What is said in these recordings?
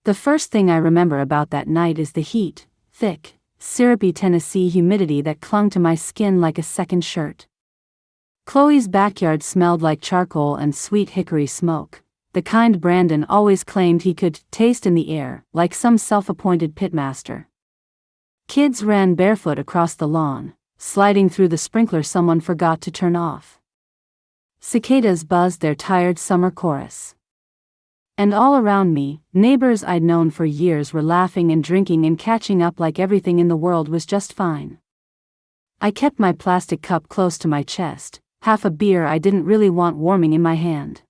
The first thing I remember about that night is the heat, thick, syrupy Tennessee humidity that clung to my skin like a second shirt. Chloe's backyard smelled like charcoal and sweet hickory smoke, the kind Brandon always claimed he could taste in the air, like some self-appointed pitmaster. Kids ran barefoot across the lawn, sliding through the sprinkler someone forgot to turn off. Cicadas buzzed their tired summer chorus. And all around me, neighbors I'd known for years were laughing and drinking and catching up like everything in the world was just fine. I kept my plastic cup close to my chest, half a beer I didn't really want warming in my hand.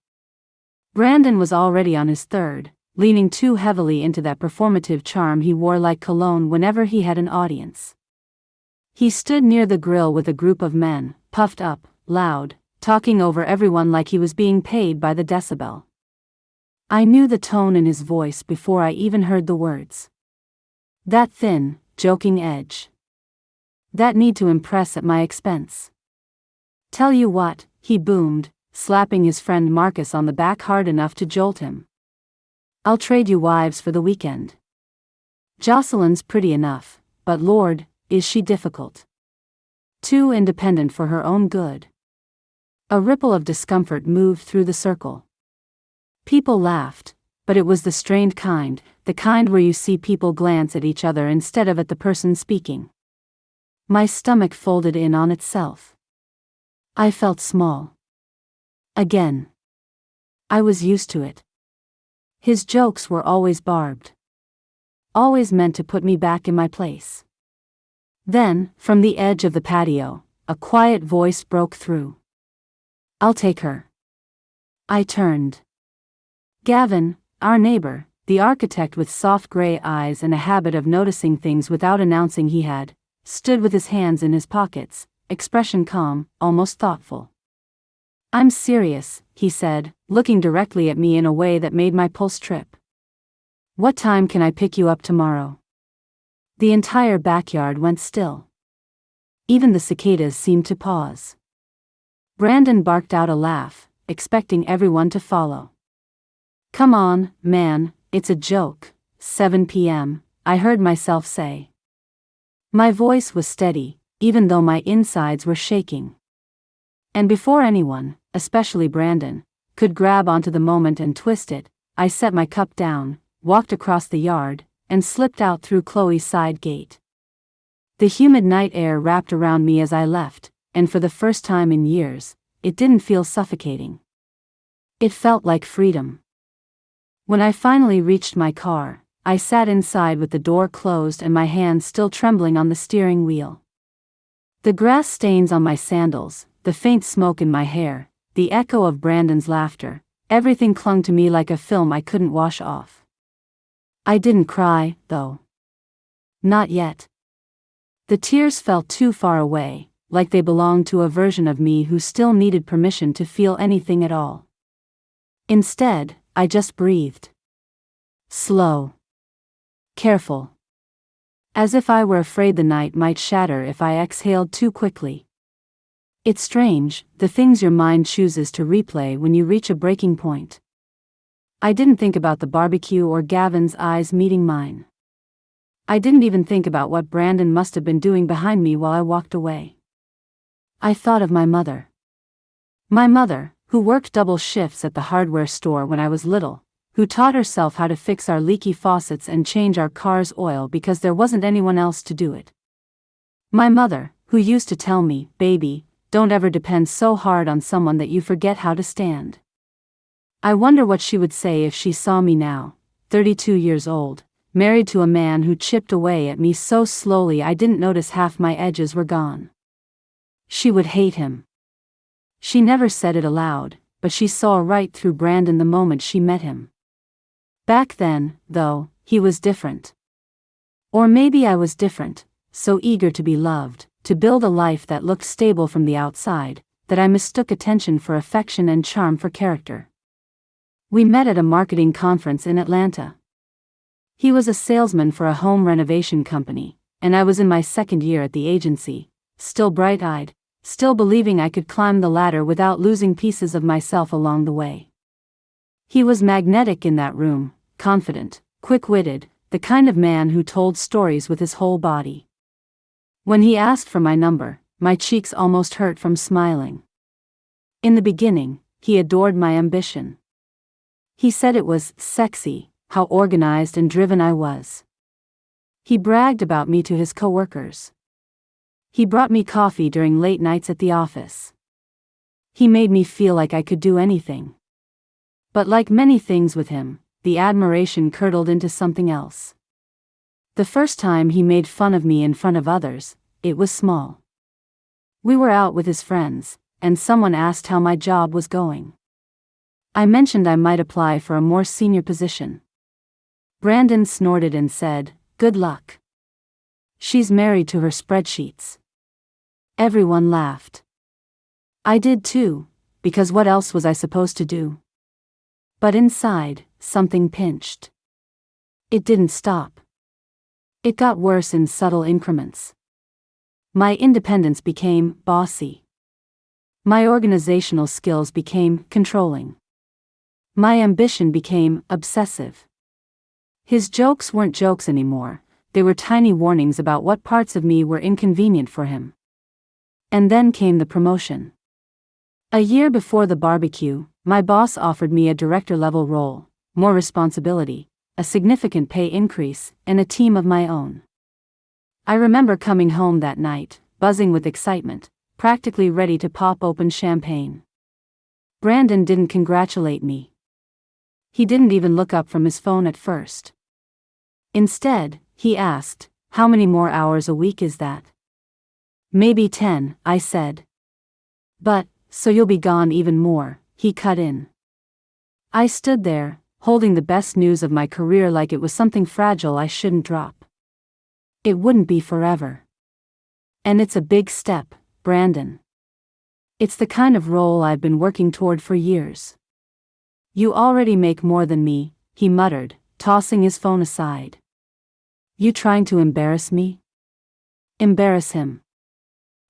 Brandon was already on his third, leaning too heavily into that performative charm he wore like cologne whenever he had an audience. He stood near the grill with a group of men, puffed up, loud, talking over everyone like he was being paid by the decibel. I knew the tone in his voice before I even heard the words. That thin, joking edge. That need to impress at my expense. Tell you what, he boomed, slapping his friend Marcus on the back hard enough to jolt him. I'll trade you wives for the weekend. Jocelyn's pretty enough, but Lord, is she difficult. Too independent for her own good. A ripple of discomfort moved through the circle. People laughed, but it was the strained kind, the kind where you see people glance at each other instead of at the person speaking. My stomach folded in on itself. I felt small. Again. I was used to it. His jokes were always barbed. Always meant to put me back in my place. Then, from the edge of the patio, a quiet voice broke through. I'll take her. I turned. Gavin, our neighbor, the architect with soft gray eyes and a habit of noticing things without announcing he had, stood with his hands in his pockets, expression calm, almost thoughtful. I'm serious, he said, looking directly at me in a way that made my pulse trip. What time can I pick you up tomorrow? The entire backyard went still. Even the cicadas seemed to pause. Brandon barked out a laugh, expecting everyone to follow. Come on, man, it's a joke, 7 p.m., I heard myself say. My voice was steady, even though my insides were shaking. And before anyone, especially Brandon, could grab onto the moment and twist it, I set my cup down, walked across the yard, and slipped out through Chloe's side gate. The humid night air wrapped around me as I left, and for the first time in years, it didn't feel suffocating. It felt like freedom. When I finally reached my car, I sat inside with the door closed and my hands still trembling on the steering wheel. The grass stains on my sandals, the faint smoke in my hair, the echo of Brandon's laughter, everything clung to me like a film I couldn't wash off. I didn't cry, though. Not yet. The tears felt too far away, like they belonged to a version of me who still needed permission to feel anything at all. Instead, I just breathed. Slow. Careful. As if I were afraid the night might shatter if I exhaled too quickly. It's strange, the things your mind chooses to replay when you reach a breaking point. I didn't think about the barbecue or Gavin's eyes meeting mine. I didn't even think about what Brandon must have been doing behind me while I walked away. I thought of my mother. My mother, who worked double shifts at the hardware store when I was little, who taught herself how to fix our leaky faucets and change our car's oil because there wasn't anyone else to do it. My mother, who used to tell me, baby, don't ever depend so hard on someone that you forget how to stand. I wonder what she would say if she saw me now, 32 years old, married to a man who chipped away at me so slowly I didn't notice half my edges were gone. She would hate him. She never said it aloud, but she saw right through Brandon the moment she met him. Back then, though, he was different. Or maybe I was different, so eager to be loved, to build a life that looked stable from the outside, that I mistook attention for affection and charm for character. We met at a marketing conference in Atlanta. He was a salesman for a home renovation company, and I was in my second year at the agency, still bright-eyed, still believing I could climb the ladder without losing pieces of myself along the way. He was magnetic in that room, confident, Quick-witted, the kind of man who told stories with his whole body. When he asked for my number, my cheeks almost hurt from smiling. In the beginning, he adored my ambition. He said it was sexy, how organized and driven I was. He bragged about me to his coworkers. He brought me coffee during late nights at the office. He made me feel like I could do anything. But like many things with him, the admiration curdled into something else. The first time he made fun of me in front of others, it was small. We were out with his friends, and someone asked how my job was going. I mentioned I might apply for a more senior position. Brandon snorted and said, "Good luck. She's married to her spreadsheets." Everyone laughed. I did too, because what else was I supposed to do? But inside, something pinched. It didn't stop. It got worse in subtle increments. My independence became bossy. My organizational skills became controlling. My ambition became obsessive. His jokes weren't jokes anymore, they were tiny warnings about what parts of me were inconvenient for him. And then came the promotion. A year before the barbecue, my boss offered me a director-level role, more responsibility, a significant pay increase, and a team of my own. I remember coming home that night, buzzing with excitement, practically ready to pop open champagne. Brandon didn't congratulate me. He didn't even look up from his phone at first. Instead, he asked, "How many more hours a week is that?" "Maybe 10, I said. "But, so you'll be gone even more," he cut in. I stood there, holding the best news of my career like it was something fragile I shouldn't drop. It wouldn't be forever. And it's a big step, Brandon. It's the kind of role I've been working toward for years. "You already make more than me," he muttered, tossing his phone aside. "You trying to embarrass me?" Embarrass him.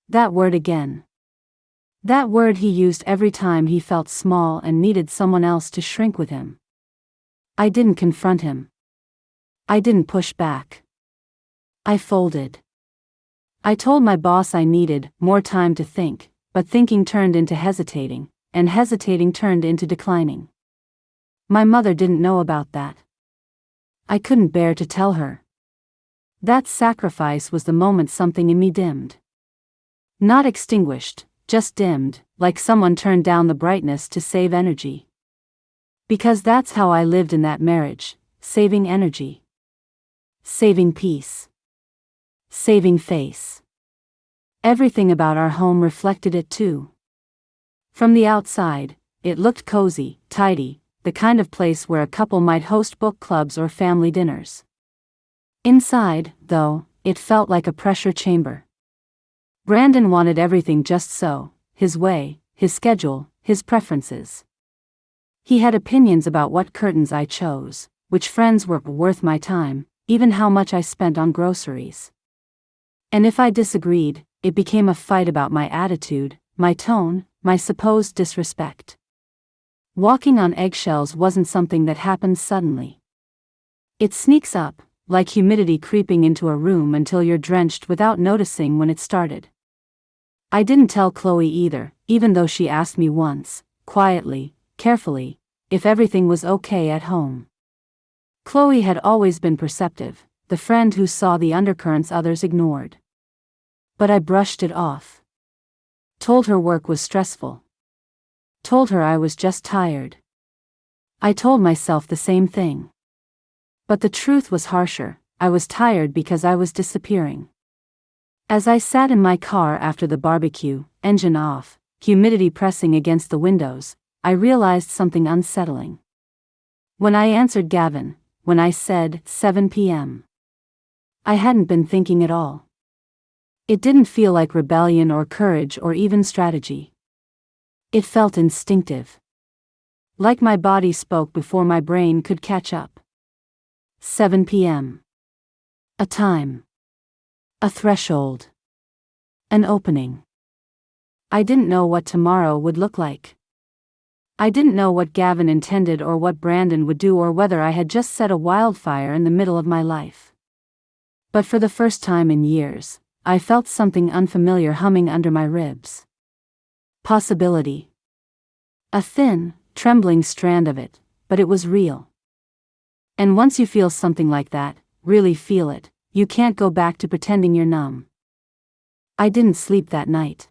That word again. That word he used every time he felt small and needed someone else to shrink with him. I didn't confront him. I didn't push back. I folded. I told my boss I needed more time to think, but thinking turned into hesitating, and hesitating turned into declining. My mother didn't know about that. I couldn't bear to tell her. That sacrifice was the moment something in me dimmed. Not extinguished, just dimmed, like someone turned down the brightness to save energy. Because that's how I lived in that marriage, saving energy. Saving peace. Saving face. Everything about our home reflected it too. From the outside, it looked cozy, tidy, the kind of place where a couple might host book clubs or family dinners. Inside, though, it felt like a pressure chamber. Brandon wanted everything just so, his way, his schedule, his preferences. He had opinions about what curtains I chose, which friends were worth my time, even how much I spent on groceries. And if I disagreed, it became a fight about my attitude, my tone, my supposed disrespect. Walking on eggshells wasn't something that happens suddenly. It sneaks up, like humidity creeping into a room until you're drenched without noticing when it started. I didn't tell Chloe either, even though she asked me once, quietly, carefully, if everything was okay at home. Chloe had always been perceptive, the friend who saw the undercurrents others ignored. But I brushed it off. Told her work was stressful. Told her I was just tired. I told myself the same thing. But the truth was harsher, I was tired because I was disappearing. As I sat in my car after the barbecue, engine off, humidity pressing against the windows, I realized something unsettling. When I answered Gavin, when I said 7 p.m., I hadn't been thinking at all. It didn't feel like rebellion or courage or even strategy. It felt instinctive. Like my body spoke before my brain could catch up. 7 p.m. A time. A threshold. An opening. I didn't know what tomorrow would look like. I didn't know what Gavin intended or what Brandon would do or whether I had just set a wildfire in the middle of my life. But for the first time in years, I felt something unfamiliar humming under my ribs. Possibility. A thin, trembling strand of it, but it was real. And once you feel something like that, really feel it, you can't go back to pretending you're numb. I didn't sleep that night.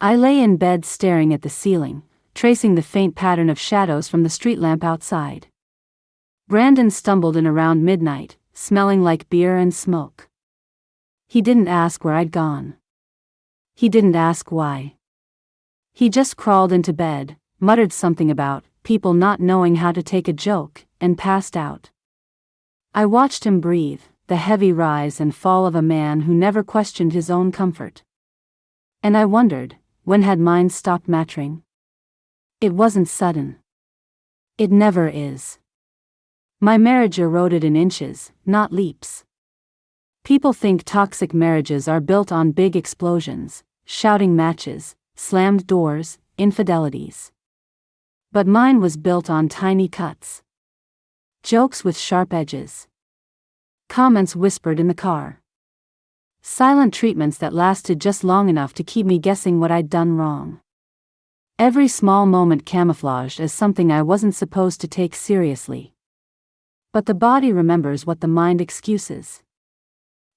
I lay in bed staring at the ceiling, tracing the faint pattern of shadows from the street lamp outside. Brandon stumbled in around midnight, smelling like beer and smoke. He didn't ask where I'd gone. He didn't ask why. He just crawled into bed, muttered something about people not knowing how to take a joke, and passed out. I watched him breathe, the heavy rise and fall of a man who never questioned his own comfort. And I wondered, when had mine stopped mattering? It wasn't sudden. It never is. My marriage eroded in inches, not leaps. People think toxic marriages are built on big explosions, shouting matches, slammed doors, infidelities. But mine was built on tiny cuts. Jokes with sharp edges. Comments whispered in the car. Silent treatments that lasted just long enough to keep me guessing what I'd done wrong. Every small moment camouflaged as something I wasn't supposed to take seriously. But the body remembers what the mind excuses.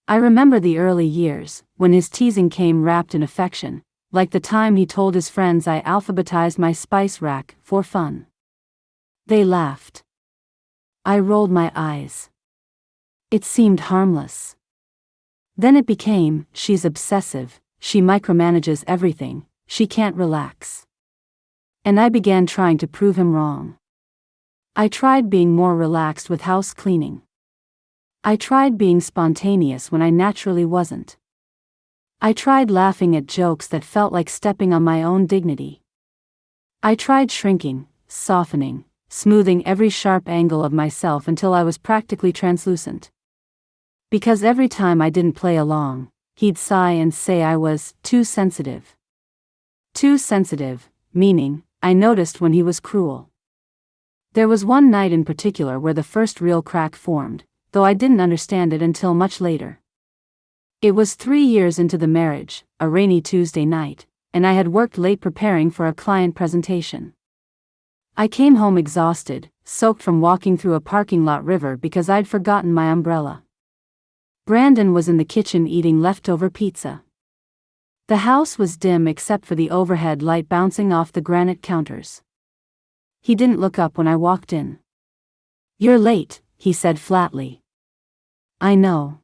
I remember the early years, when his teasing came wrapped in affection, like the time he told his friends I alphabetized my spice rack for fun. They laughed. I rolled my eyes. It seemed harmless. Then it became, she's obsessive, she micromanages everything, she can't relax. And I began trying to prove him wrong. I tried being more relaxed with house cleaning. I tried being spontaneous when I naturally wasn't. I tried laughing at jokes that felt like stepping on my own dignity. I tried shrinking, softening, smoothing every sharp angle of myself until I was practically translucent. Because every time I didn't play along, he'd sigh and say I was too sensitive. Too sensitive, meaning, I noticed when he was cruel. There was one night in particular where the first real crack formed, though I didn't understand it until much later. It was 3 years into the marriage, a rainy Tuesday night, and I had worked late preparing for a client presentation. I came home exhausted, soaked from walking through a parking lot river because I'd forgotten my umbrella. Brandon was in the kitchen eating leftover pizza. The house was dim except for the overhead light bouncing off the granite counters. He didn't look up when I walked in. "You're late," he said flatly. "I know.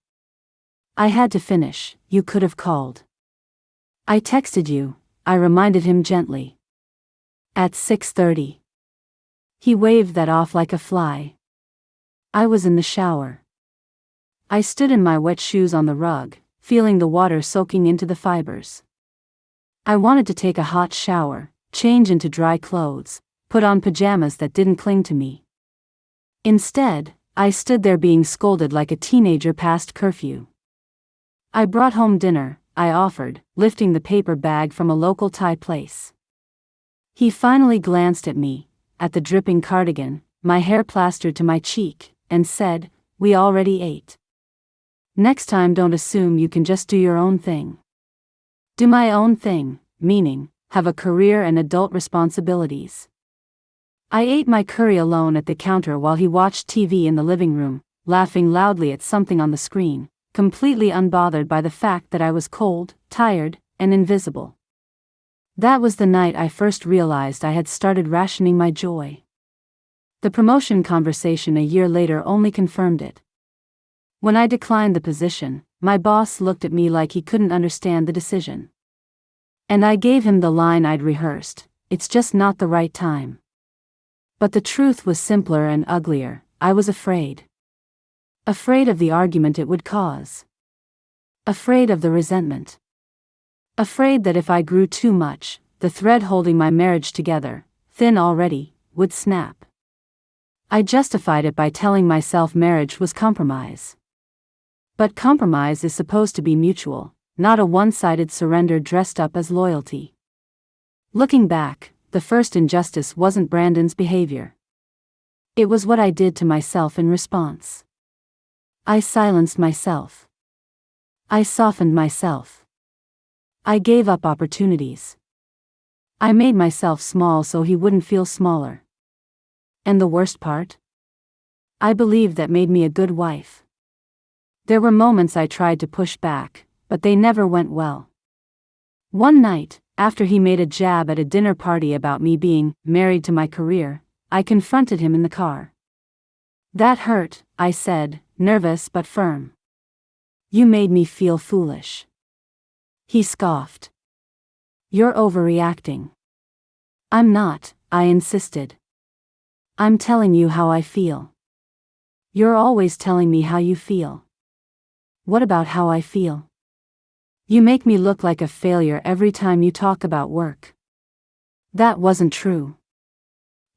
I had to finish, you could have called." "I texted you," I reminded him gently. "At 6:30. He waved that off like a fly. I was in the shower. I stood in my wet shoes on the rug, feeling the water soaking into the fibers. I wanted to take a hot shower, change into dry clothes, put on pajamas that didn't cling to me. Instead, I stood there being scolded like a teenager past curfew. "I brought home dinner," I offered, lifting the paper bag from a local Thai place. He finally glanced at me, at the dripping cardigan, my hair plastered to my cheek, and said, "We already ate. Next time don't assume you can just do your own thing." Do my own thing, meaning, have a career and adult responsibilities. I ate my curry alone at the counter while he watched TV in the living room, laughing loudly at something on the screen, completely unbothered by the fact that I was cold, tired, and invisible. That was the night I first realized I had started rationing my joy. The promotion conversation a year later only confirmed it. When I declined the position, my boss looked at me like he couldn't understand the decision. And I gave him the line I'd rehearsed, "It's just not the right time." But the truth was simpler and uglier. I was afraid. Afraid of the argument it would cause. Afraid of the resentment. Afraid that if I grew too much, the thread holding my marriage together, thin already, would snap. I justified it by telling myself marriage was compromise. But compromise is supposed to be mutual, not a one-sided surrender dressed up as loyalty. Looking back, the first injustice wasn't Brandon's behavior. It was what I did to myself in response. I silenced myself. I softened myself. I gave up opportunities. I made myself small so he wouldn't feel smaller. And the worst part? I believed that made me a good wife. There were moments I tried to push back, but they never went well. One night, after he made a jab at a dinner party about me being married to my career, I confronted him in the car. "That hurt," I said, nervous but firm. "You made me feel foolish." He scoffed. "You're overreacting." "I'm not," I insisted. "I'm telling you how I feel." "You're always telling me how you feel." "What about how I feel?" "You make me look like a failure every time you talk about work." That wasn't true.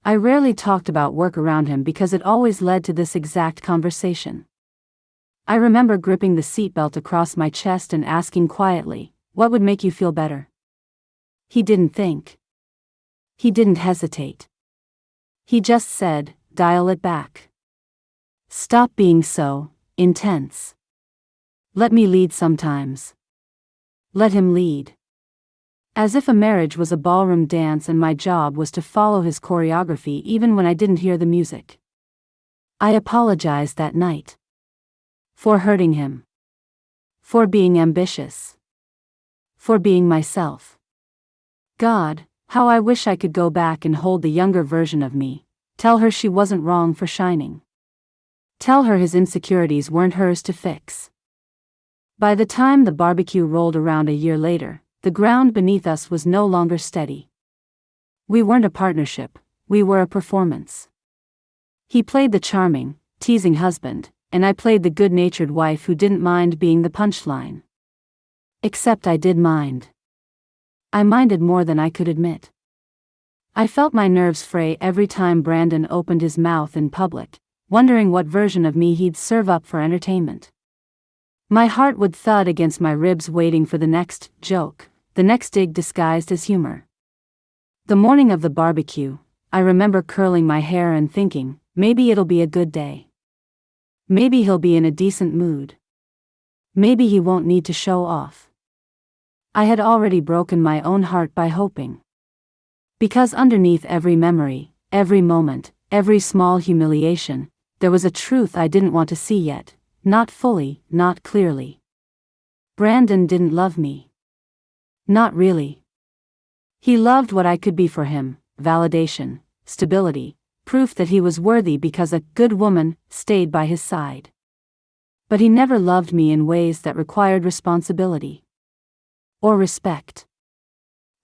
I rarely talked about work around him because it always led to this exact conversation. I remember gripping the seatbelt across my chest and asking quietly, "What would make you feel better?" He didn't think. He didn't hesitate. He just said, "Dial it back. Stop being so intense. Let me lead sometimes." Let him lead. As if a marriage was a ballroom dance and my job was to follow his choreography even when I didn't hear the music. I apologized that night. For hurting him. For being ambitious. For being myself. God, how I wish I could go back and hold the younger version of me, tell her she wasn't wrong for shining. Tell her his insecurities weren't hers to fix. By the time the barbecue rolled around a year later, the ground beneath us was no longer steady. We weren't a partnership, we were a performance. He played the charming, teasing husband, and I played the good-natured wife who didn't mind being the punchline. Except I did mind. I minded more than I could admit. I felt my nerves fray every time Brandon opened his mouth in public, wondering what version of me he'd serve up for entertainment. My heart would thud against my ribs waiting for the next joke, the next dig disguised as humor. The morning of the barbecue, I remember curling my hair and thinking, maybe it'll be a good day. Maybe he'll be in a decent mood. Maybe he won't need to show off. I had already broken my own heart by hoping. Because underneath every memory, every moment, every small humiliation, there was a truth I didn't want to see yet. Not fully, not clearly. Brandon didn't love me. Not really. He loved what I could be for him, validation, stability, proof that he was worthy because a good woman stayed by his side. But he never loved me in ways that required responsibility. Or respect.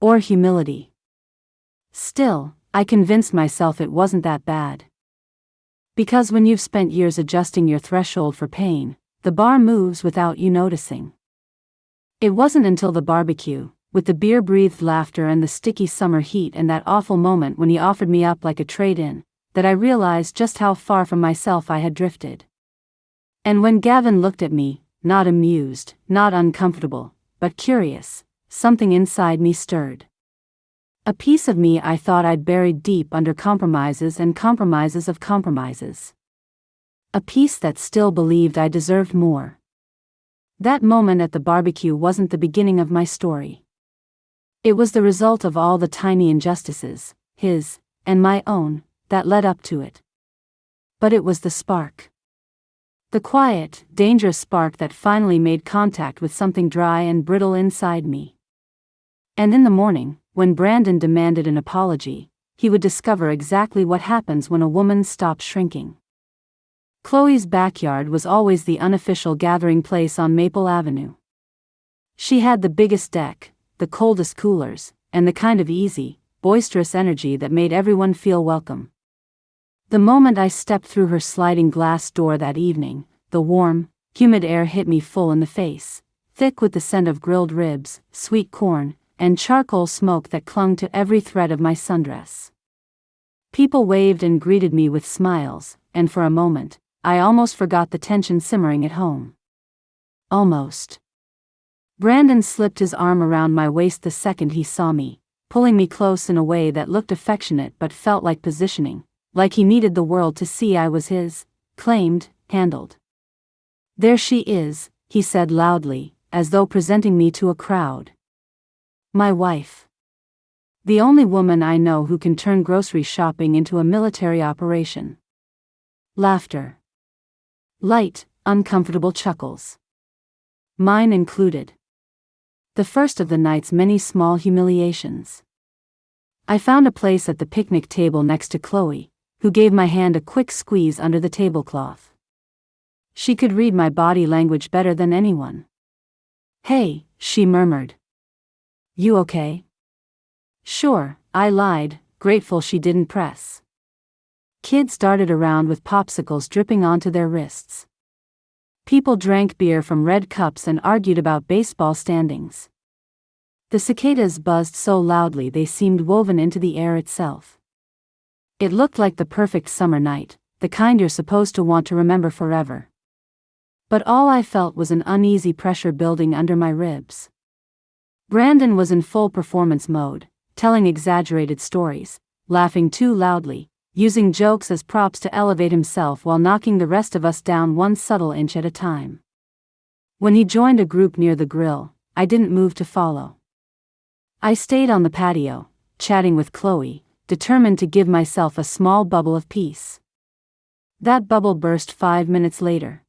Or humility. Still, I convinced myself it wasn't that bad. Because when you've spent years adjusting your threshold for pain, the bar moves without you noticing. It wasn't until the barbecue, with the beer-breathed laughter and the sticky summer heat and that awful moment when he offered me up like a trade-in, that I realized just how far from myself I had drifted. And when Gavin looked at me, not amused, not uncomfortable, but curious, something inside me stirred. A piece of me I thought I'd buried deep under compromises and compromises of compromises. A piece that still believed I deserved more. That moment at the barbecue wasn't the beginning of my story. It was the result of all the tiny injustices, his, and my own, that led up to it. But it was the spark. The quiet, dangerous spark that finally made contact with something dry and brittle inside me. And in the morning, when Brandon demanded an apology, he would discover exactly what happens when a woman stops shrinking. Chloe's backyard was always the unofficial gathering place on Maple Avenue. She had the biggest deck, the coldest coolers, and the kind of easy, boisterous energy that made everyone feel welcome. The moment I stepped through her sliding glass door that evening, the warm, humid air hit me full in the face, thick with the scent of grilled ribs, sweet corn, and charcoal smoke that clung to every thread of my sundress. People waved and greeted me with smiles, and for a moment, I almost forgot the tension simmering at home. Almost. Brandon slipped his arm around my waist the second he saw me, pulling me close in a way that looked affectionate but felt like positioning, like he needed the world to see I was his, claimed, handled. "There she is," he said loudly, as though presenting me to a crowd. "My wife. The only woman I know who can turn grocery shopping into a military operation." Laughter. Light, uncomfortable chuckles. Mine included. The first of the night's many small humiliations. I found a place at the picnic table next to Chloe, who gave my hand a quick squeeze under the tablecloth. She could read my body language better than anyone. "Hey," she murmured. "You okay?" "Sure," I lied, grateful she didn't press. Kids darted around with popsicles dripping onto their wrists. People drank beer from red cups and argued about baseball standings. The cicadas buzzed so loudly they seemed woven into the air itself. It looked like the perfect summer night, the kind you're supposed to want to remember forever. But all I felt was an uneasy pressure building under my ribs. Brandon was in full performance mode, telling exaggerated stories, laughing too loudly, using jokes as props to elevate himself while knocking the rest of us down one subtle inch at a time. When he joined a group near the grill, I didn't move to follow. I stayed on the patio, chatting with Chloe, determined to give myself a small bubble of peace. That bubble burst 5 minutes later.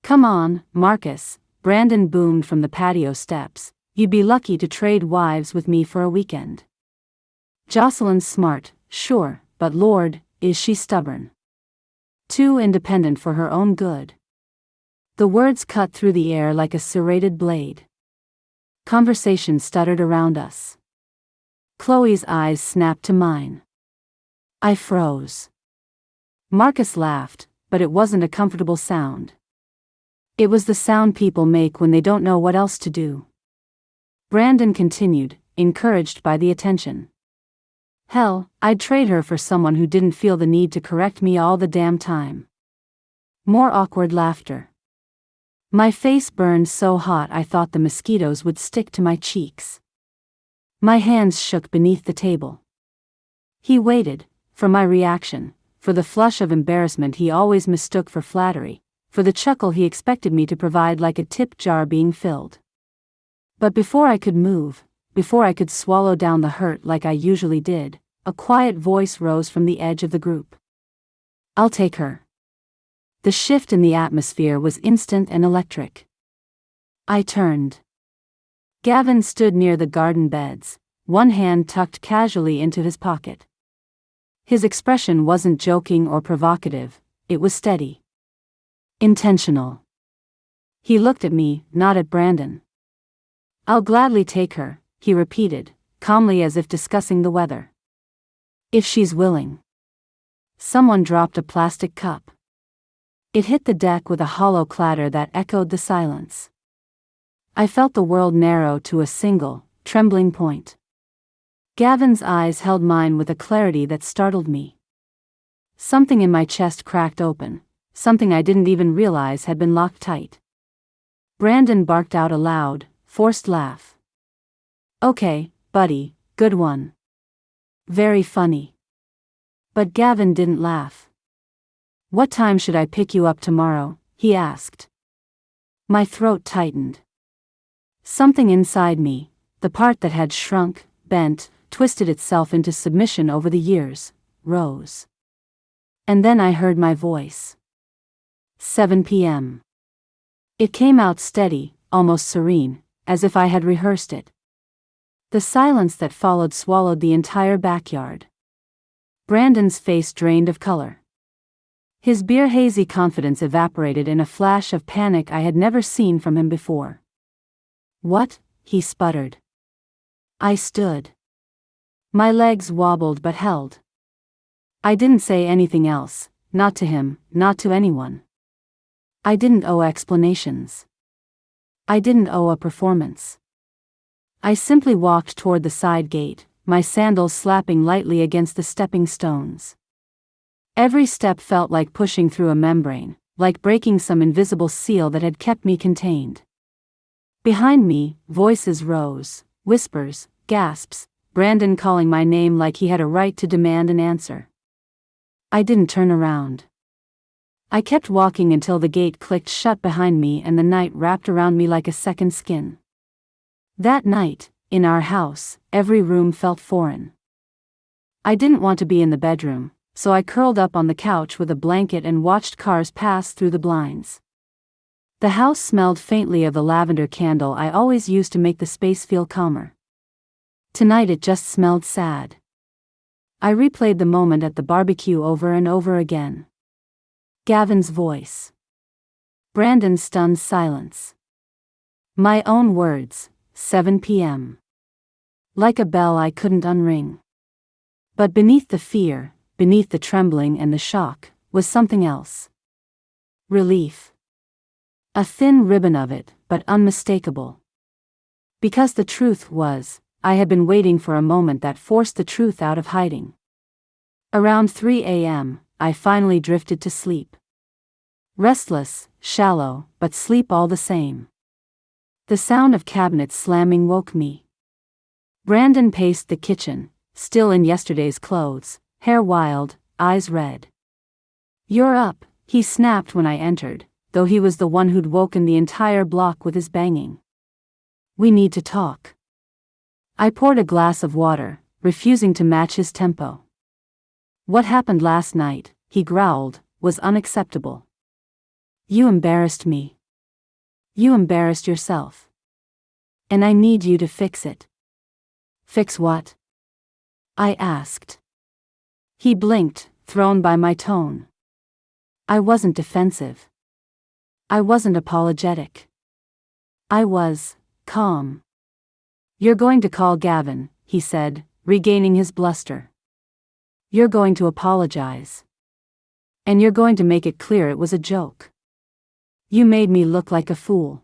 "Come on, Marcus," Brandon boomed from the patio steps, "you'd be lucky to trade wives with me for a weekend." "Jocelyn's smart, sure, but Lord, is she stubborn. Too independent for her own good." The words cut through the air like a serrated blade. Conversation stuttered around us. Chloe's eyes snapped to mine. I froze. Marcus laughed, but it wasn't a comfortable sound. It was the sound people make when they don't know what else to do. Brandon continued, encouraged by the attention. "Hell, I'd trade her for someone who didn't feel the need to correct me all the damn time." More awkward laughter. My face burned so hot I thought the mosquitoes would stick to my cheeks. My hands shook beneath the table. He waited, for my reaction, for the flush of embarrassment he always mistook for flattery, for the chuckle he expected me to provide like a tip jar being filled. But before I could move, before I could swallow down the hurt like I usually did, a quiet voice rose from the edge of the group. "I'll take her." The shift in the atmosphere was instant and electric. I turned. Gavin stood near the garden beds, one hand tucked casually into his pocket. His expression wasn't joking or provocative, it was steady. Intentional. He looked at me, not at Brandon. "I'll gladly take her," he repeated, calmly as if discussing the weather. "If she's willing." Someone dropped a plastic cup. It hit the deck with a hollow clatter that echoed the silence. I felt the world narrow to a single, trembling point. Gavin's eyes held mine with a clarity that startled me. Something in my chest cracked open, something I didn't even realize had been locked tight. Brandon barked out a loud, forced laugh. "Okay, buddy, good one. Very funny." But Gavin didn't laugh. "What time should I pick you up tomorrow?" he asked. My throat tightened. Something inside me, the part that had shrunk, bent, twisted itself into submission over the years, rose. And then I heard my voice. 7 p.m. It came out steady, almost serene, as if I had rehearsed it. The silence that followed swallowed the entire backyard. Brandon's face drained of color. His beer-hazy confidence evaporated in a flash of panic I had never seen from him before. "What?" he sputtered. I stood. My legs wobbled but held. I didn't say anything else, not to him, not to anyone. I didn't owe explanations. I didn't owe a performance. I simply walked toward the side gate, my sandals slapping lightly against the stepping stones. Every step felt like pushing through a membrane, like breaking some invisible seal that had kept me contained. Behind me, voices rose, whispers, gasps, Brandon calling my name like he had a right to demand an answer. I didn't turn around. I kept walking until the gate clicked shut behind me and the night wrapped around me like a second skin. That night, in our house, every room felt foreign. I didn't want to be in the bedroom, so I curled up on the couch with a blanket and watched cars pass through the blinds. The house smelled faintly of the lavender candle I always used to make the space feel calmer. Tonight it just smelled sad. I replayed the moment at the barbecue over and over again. Gavin's voice. Brandon's stunned silence. My own words, 7 p.m. Like a bell I couldn't unring. But beneath the fear, beneath the trembling and the shock, was something else. Relief. A thin ribbon of it, but unmistakable. Because the truth was, I had been waiting for a moment that forced the truth out of hiding. Around 3 a.m., I finally drifted to sleep. Restless, shallow, but sleep all the same. The sound of cabinets slamming woke me. Brandon paced the kitchen, still in yesterday's clothes, hair wild, eyes red. "You're up," he snapped when I entered, though he was the one who'd woken the entire block with his banging. "We need to talk." I poured a glass of water, refusing to match his tempo. "What happened last night," he growled, "was unacceptable. You embarrassed me. You embarrassed yourself. And I need you to fix it." "Fix what?" I asked. He blinked, thrown by my tone. I wasn't defensive. I wasn't apologetic. I was calm. "You're going to call Gavin," he said, regaining his bluster. "You're going to apologize. And you're going to make it clear it was a joke. You made me look like a fool."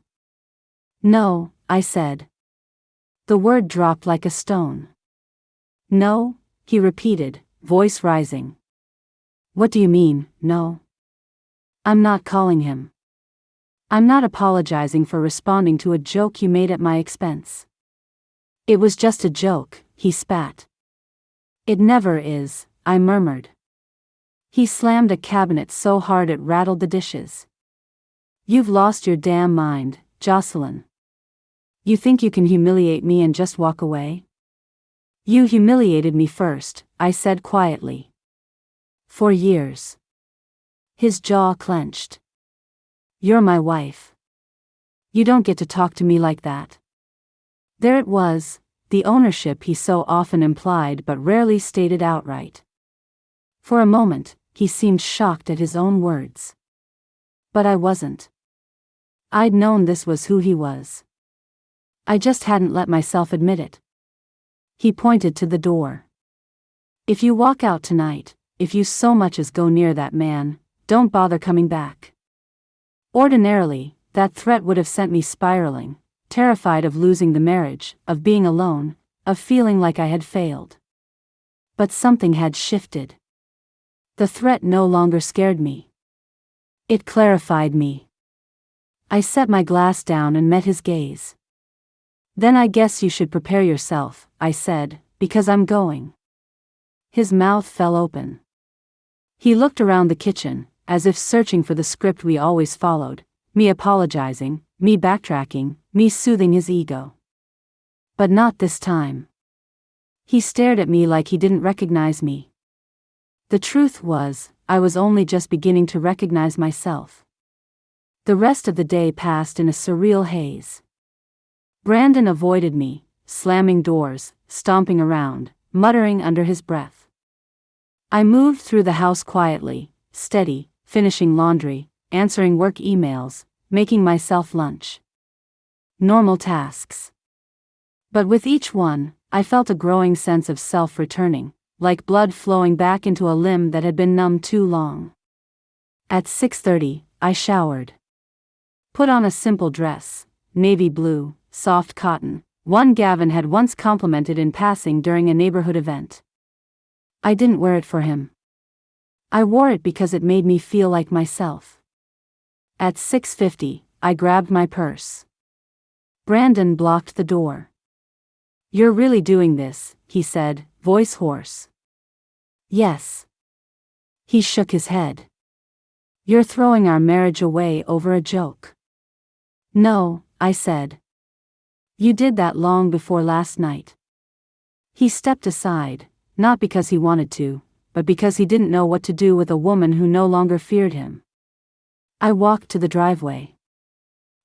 "No," I said. The word dropped like a stone. "No," he repeated, voice rising. "What do you mean, no?" "I'm not calling him. I'm not apologizing for responding to a joke you made at my expense." "It was just a joke," he spat. "It never is," I murmured. He slammed a cabinet so hard it rattled the dishes. "You've lost your damn mind, Jocelyn. You think you can humiliate me and just walk away?" "You humiliated me first," I said quietly. "For years." His jaw clenched. "You're my wife. You don't get to talk to me like that." There it was, the ownership he so often implied but rarely stated outright. For a moment, he seemed shocked at his own words. But I wasn't. I'd known this was who he was. I just hadn't let myself admit it. He pointed to the door. "If you walk out tonight, if you so much as go near that man, don't bother coming back." Ordinarily, that threat would have sent me spiraling, terrified of losing the marriage, of being alone, of feeling like I had failed. But something had shifted. The threat no longer scared me. It clarified me. I set my glass down and met his gaze. "Then I guess you should prepare yourself," I said, "because I'm going." His mouth fell open. He looked around the kitchen, as if searching for the script we always followed, me apologizing, me backtracking, me soothing his ego. But not this time. He stared at me like he didn't recognize me. The truth was, I was only just beginning to recognize myself. The rest of the day passed in a surreal haze. Brandon avoided me, slamming doors, stomping around, muttering under his breath. I moved through the house quietly, steady, finishing laundry, answering work emails, making myself lunch. Normal tasks. But with each one, I felt a growing sense of self returning, like blood flowing back into a limb that had been numb too long. At 6:30, I showered. Put on a simple dress, navy blue, soft cotton, one Gavin had once complimented in passing during a neighborhood event. I didn't wear it for him. I wore it because it made me feel like myself. At 6:50, I grabbed my purse. Brandon blocked the door. You're really doing this, he said, voice hoarse. Yes. He shook his head. You're throwing our marriage away over a joke. No, I said. You did that long before last night. He stepped aside, not because he wanted to, but because he didn't know what to do with a woman who no longer feared him. I walked to the driveway.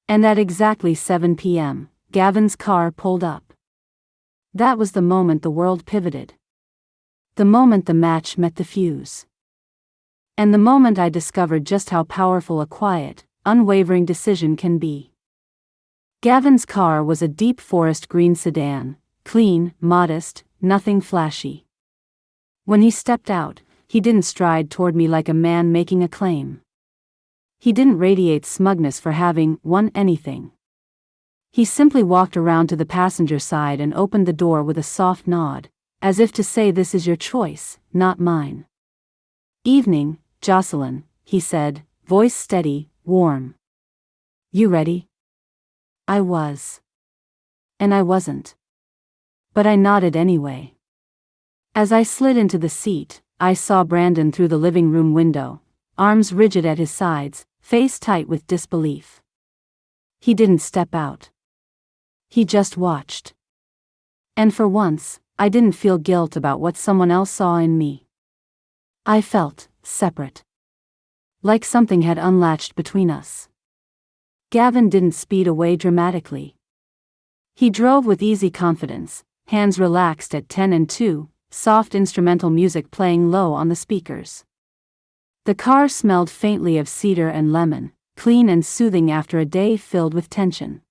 And at exactly 7 p.m., Gavin's car pulled up. That was the moment the world pivoted. The moment the match met the fuse. And the moment I discovered just how powerful a quiet, unwavering decision can be. Gavin's car was a deep forest green sedan, clean, modest, nothing flashy. When he stepped out, he didn't stride toward me like a man making a claim. He didn't radiate smugness for having won anything. He simply walked around to the passenger side and opened the door with a soft nod, as if to say, this is your choice, not mine. Evening, Jocelyn, he said, voice steady, warm. You ready? I was. And I wasn't. But I nodded anyway. As I slid into the seat, I saw Brandon through the living room window, arms rigid at his sides, face tight with disbelief. He didn't step out. He just watched. And for once, I didn't feel guilt about what someone else saw in me. I felt separate. Like something had unlatched between us. Gavin didn't speed away dramatically. He drove with easy confidence, hands relaxed at 10 and 2, soft instrumental music playing low on the speakers. The car smelled faintly of cedar and lemon, clean and soothing after a day filled with tension.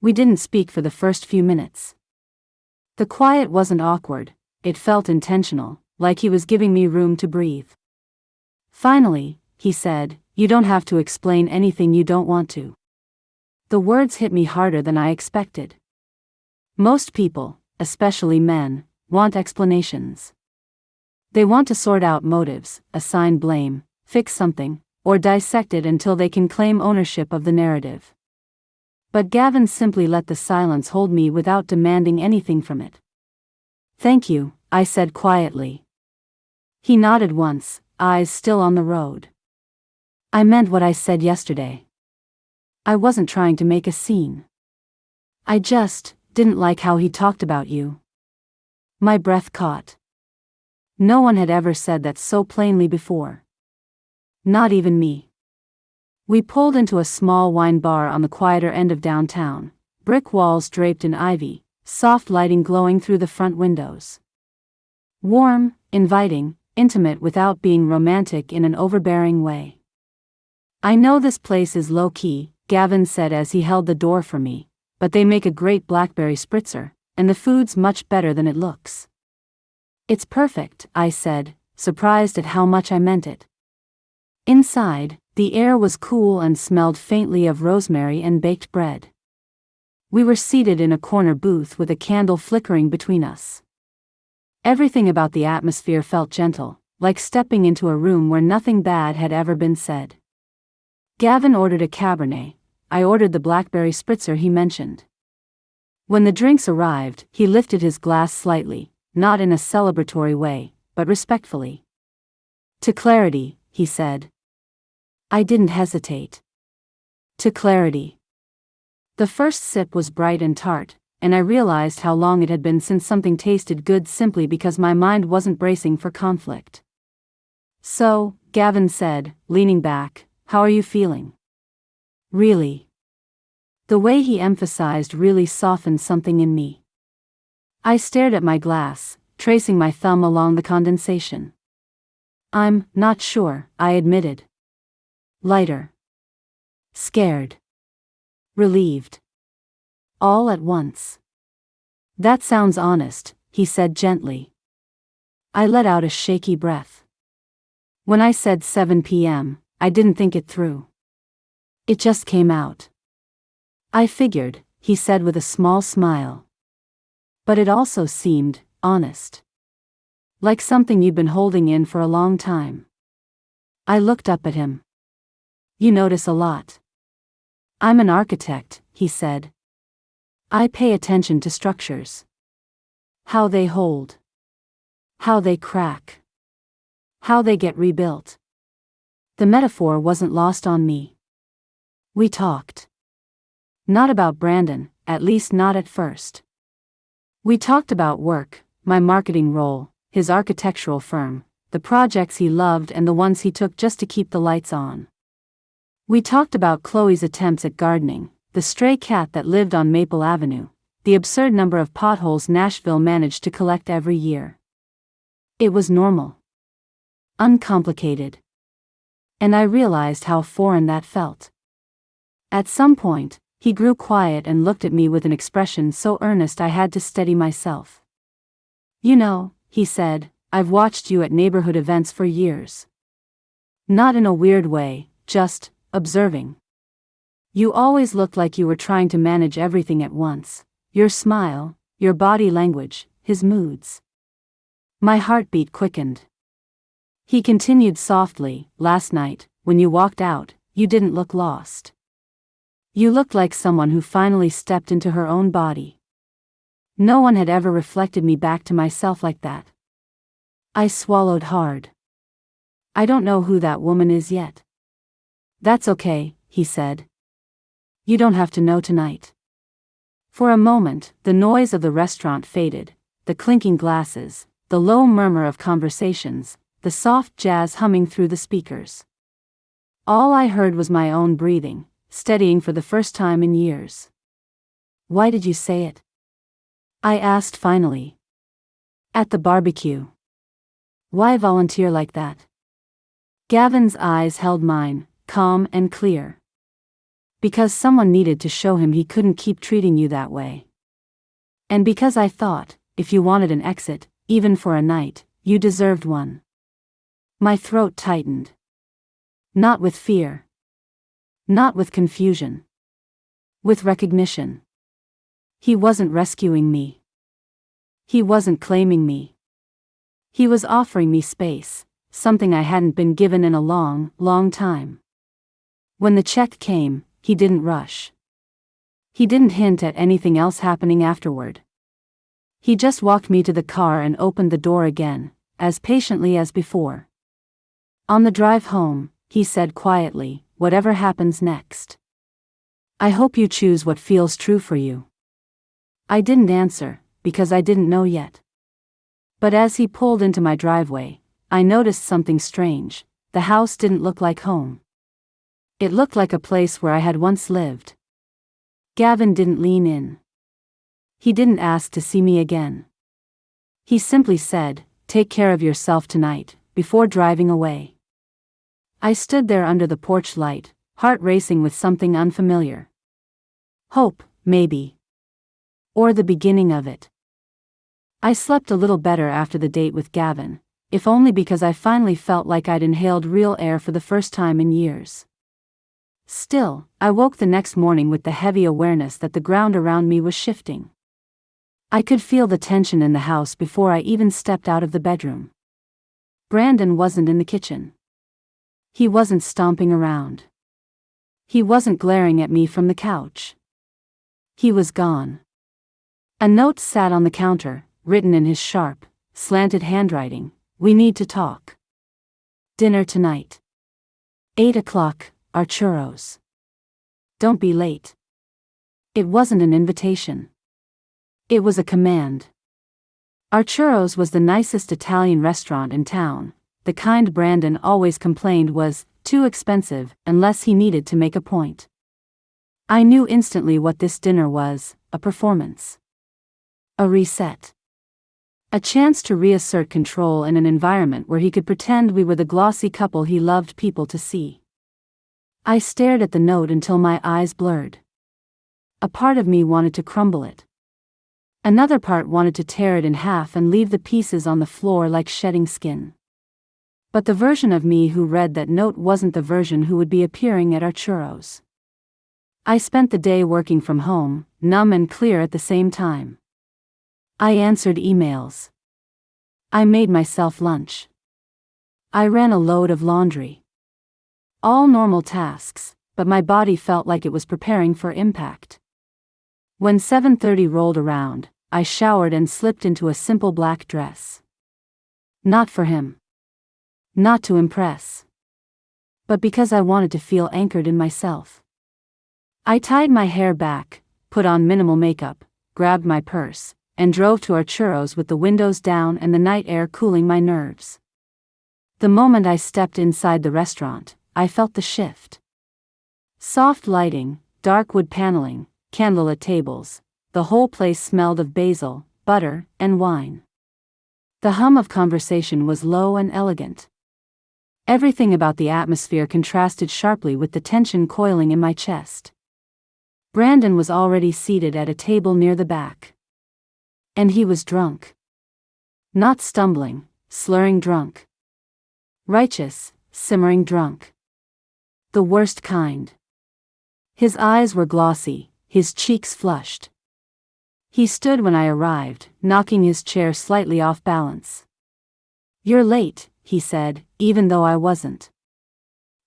We didn't speak for the first few minutes. The quiet wasn't awkward, it felt intentional, like he was giving me room to breathe. Finally, he said, you don't have to explain anything you don't want to. The words hit me harder than I expected. Most people, especially men, want explanations. They want to sort out motives, assign blame, fix something, or dissect it until they can claim ownership of the narrative. But Gavin simply let the silence hold me without demanding anything from it. Thank you, I said quietly. He nodded once, eyes still on the road. I meant what I said yesterday. I wasn't trying to make a scene. I just didn't like how he talked about you. My breath caught. No one had ever said that so plainly before. Not even me. We pulled into a small wine bar on the quieter end of downtown, brick walls draped in ivy, soft lighting glowing through the front windows. Warm, inviting, intimate without being romantic in an overbearing way. I know this place is low-key, Gavin said as he held the door for me, but they make a great blackberry spritzer, and the food's much better than it looks. It's perfect, I said, surprised at how much I meant it. Inside, the air was cool and smelled faintly of rosemary and baked bread. We were seated in a corner booth with a candle flickering between us. Everything about the atmosphere felt gentle, like stepping into a room where nothing bad had ever been said. Gavin ordered a Cabernet. I ordered the blackberry spritzer he mentioned. When the drinks arrived, he lifted his glass slightly, not in a celebratory way, but respectfully. To clarity, he said. I didn't hesitate. To clarity. The first sip was bright and tart, and I realized how long it had been since something tasted good simply because my mind wasn't bracing for conflict. So, Gavin said, leaning back, how are you feeling? Really? The way he emphasized really softened something in me. I stared at my glass, tracing my thumb along the condensation. I'm not sure, I admitted. Lighter. Scared. Relieved. All at once. That sounds honest, he said gently. I let out a shaky breath. When I said 7 p.m., I didn't think it through. It just came out. I figured, he said with a small smile. But it also seemed honest. Like something you'd been holding in for a long time. I looked up at him. You notice a lot. I'm an architect, he said. I pay attention to structures. How they hold. How they crack. How they get rebuilt. The metaphor wasn't lost on me. We talked. Not about Brandon, at least not at first. We talked about work, my marketing role, his architectural firm, the projects he loved and the ones he took just to keep the lights on. We talked about Chloe's attempts at gardening, the stray cat that lived on Maple Avenue, the absurd number of potholes Nashville managed to collect every year. It was normal. Uncomplicated. And I realized how foreign that felt. At some point, he grew quiet and looked at me with an expression so earnest I had to steady myself. You know, he said, I've watched you at neighborhood events for years. Not in a weird way, just observing. You always looked like you were trying to manage everything at once. Your smile, your body language, his moods. My heartbeat quickened. He continued softly, last night, when you walked out, you didn't look lost. You looked like someone who finally stepped into her own body. No one had ever reflected me back to myself like that. I swallowed hard. I don't know who that woman is yet. That's okay, he said. You don't have to know tonight. For a moment, the noise of the restaurant faded, the clinking glasses, the low murmur of conversations, the soft jazz humming through the speakers. All I heard was my own breathing, steadying for the first time in years. Why did you say it? I asked finally. At the barbecue. Why volunteer like that? Gavin's eyes held mine, calm and clear. Because someone needed to show him he couldn't keep treating you that way. And because I thought, if you wanted an exit, even for a night, you deserved one. My throat tightened. Not with fear. Not with confusion. With recognition. He wasn't rescuing me. He wasn't claiming me. He was offering me space, something I hadn't been given in a long, long time. When the check came, he didn't rush. He didn't hint at anything else happening afterward. He just walked me to the car and opened the door again, as patiently as before. On the drive home, he said quietly, whatever happens next. I hope you choose what feels true for you. I didn't answer, because I didn't know yet. But as he pulled into my driveway, I noticed something strange. The house didn't look like home. It looked like a place where I had once lived. Gavin didn't lean in. He didn't ask to see me again. He simply said, "Take care of yourself tonight," before driving away. I stood there under the porch light, heart racing with something unfamiliar. Hope, maybe. Or the beginning of it. I slept a little better after the date with Gavin, if only because I finally felt like I'd inhaled real air for the first time in years. Still, I woke the next morning with the heavy awareness that the ground around me was shifting. I could feel the tension in the house before I even stepped out of the bedroom. Brandon wasn't in the kitchen. He wasn't stomping around. He wasn't glaring at me from the couch. He was gone. A note sat on the counter, written in his sharp, slanted handwriting. We need to talk. Dinner tonight. 8 o'clock, our churros. Don't be late. It wasn't an invitation. It was a command. Our Churros was the nicest Italian restaurant in town, the kind Brandon always complained was too expensive unless he needed to make a point. I knew instantly what this dinner was, a performance. A reset. A chance to reassert control in an environment where he could pretend we were the glossy couple he loved people to see. I stared at the note until my eyes blurred. A part of me wanted to crumble it. Another part wanted to tear it in half and leave the pieces on the floor like shedding skin. But the version of me who read that note wasn't the version who would be appearing at our churros. I spent the day working from home, numb and clear at the same time. I answered emails. I made myself lunch. I ran a load of laundry. All normal tasks, but my body felt like it was preparing for impact. When 7:30 rolled around, I showered and slipped into a simple black dress. Not for him. Not to impress. But because I wanted to feel anchored in myself. I tied my hair back, put on minimal makeup, grabbed my purse, and drove to our churros with the windows down and the night air cooling my nerves. The moment I stepped inside the restaurant, I felt the shift. Soft lighting, dark wood paneling, candlelit tables, the whole place smelled of basil, butter, and wine. The hum of conversation was low and elegant. Everything about the atmosphere contrasted sharply with the tension coiling in my chest. Brandon was already seated at a table near the back. And he was drunk. Not stumbling, slurring drunk. Righteous, simmering drunk. The worst kind. His eyes were glossy, his cheeks flushed. He stood when I arrived, knocking his chair slightly off balance. "You're late," he said, even though I wasn't.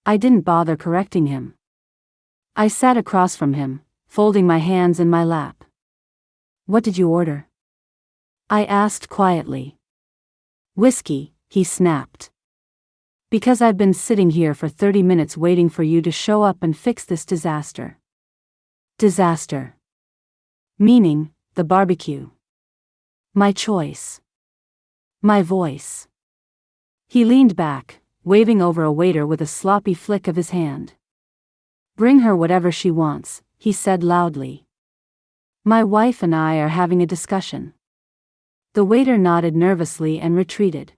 I didn't bother correcting him. I sat across from him, folding my hands in my lap. "What did you order?" I asked quietly. "Whiskey," he snapped. "Because I've been sitting here for 30 minutes waiting for you to show up and fix this disaster." Disaster. Meaning, the barbecue. My choice. My voice. He leaned back, waving over a waiter with a sloppy flick of his hand. "Bring her whatever she wants," he said loudly. "My wife and I are having a discussion." The waiter nodded nervously and retreated.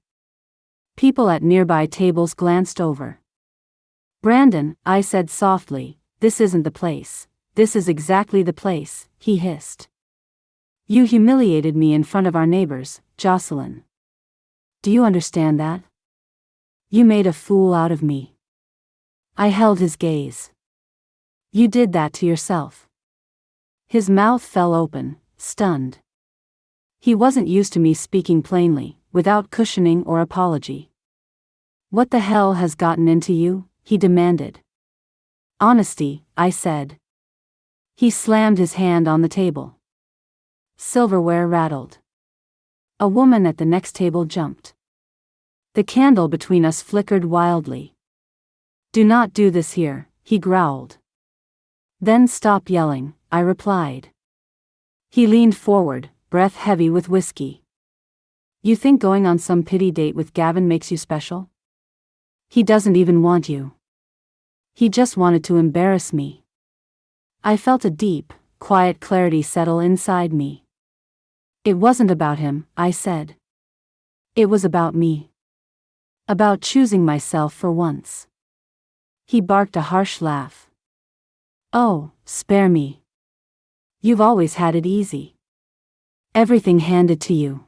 People at nearby tables glanced over. "Brandon," I said softly, "this isn't the place. This is exactly the place," he hissed. "You humiliated me in front of our neighbors, Jocelyn. Do you understand that? You made a fool out of me." I held his gaze. "You did that to yourself." His mouth fell open, stunned. He wasn't used to me speaking plainly, without cushioning or apology. "What the hell has gotten into you?" he demanded. "Honesty," I said. He slammed his hand on the table. Silverware rattled. A woman at the next table jumped. The candle between us flickered wildly. "Do not do this here," he growled. "Then stop yelling," I replied. He leaned forward, breath heavy with whiskey. "You think going on some pity date with Gavin makes you special? He doesn't even want you. He just wanted to embarrass me." I felt a deep, quiet clarity settle inside me. "It wasn't about him," I said. "It was about me. About choosing myself for once." He barked a harsh laugh. "Oh, spare me. You've always had it easy. Everything handed to you.